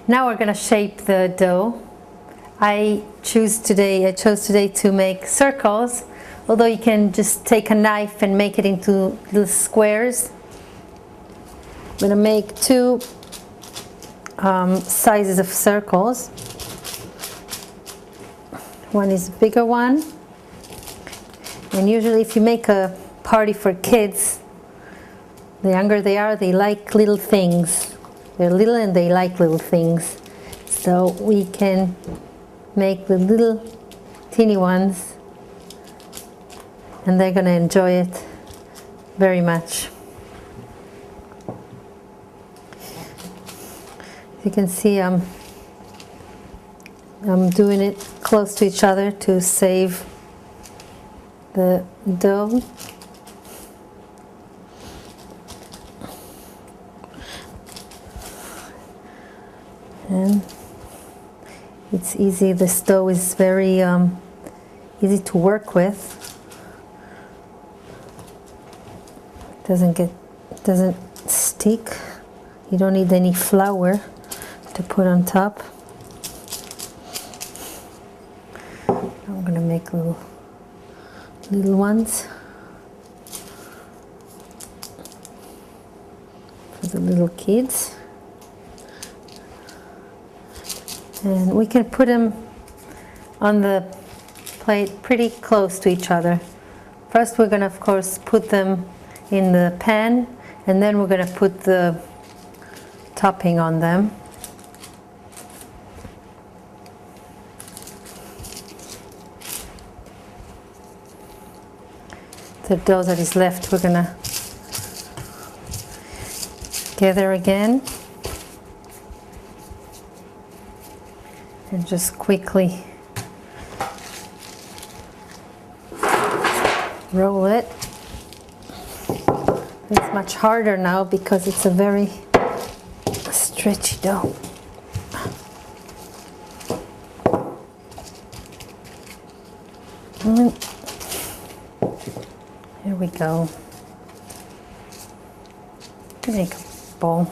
Now we're going to shape the dough. I chose today to make circles, although you can just take a knife and make it into little squares. I'm going to make two sizes of circles. One is a bigger one, and usually if you make a party for kids, the younger they are, they like little things. They're little and they like little things. So we can make the little teeny ones, and they're going to enjoy it very much. You can see I'm doing it close to each other to save the dough. And it's easy. This dough is very easy to work with. Doesn't stick. You don't need any flour to put on top. I'm gonna make little ones for the little kids. And we can put them on the plate pretty close to each other. First we're going to, of course, put them in the pan, and then we're going to put the topping on them. The dough that is left we're going to gather again. And just quickly roll it. It's much harder now because it's a very stretchy dough. And here we go. Make a bowl.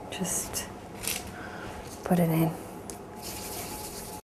Just put it in.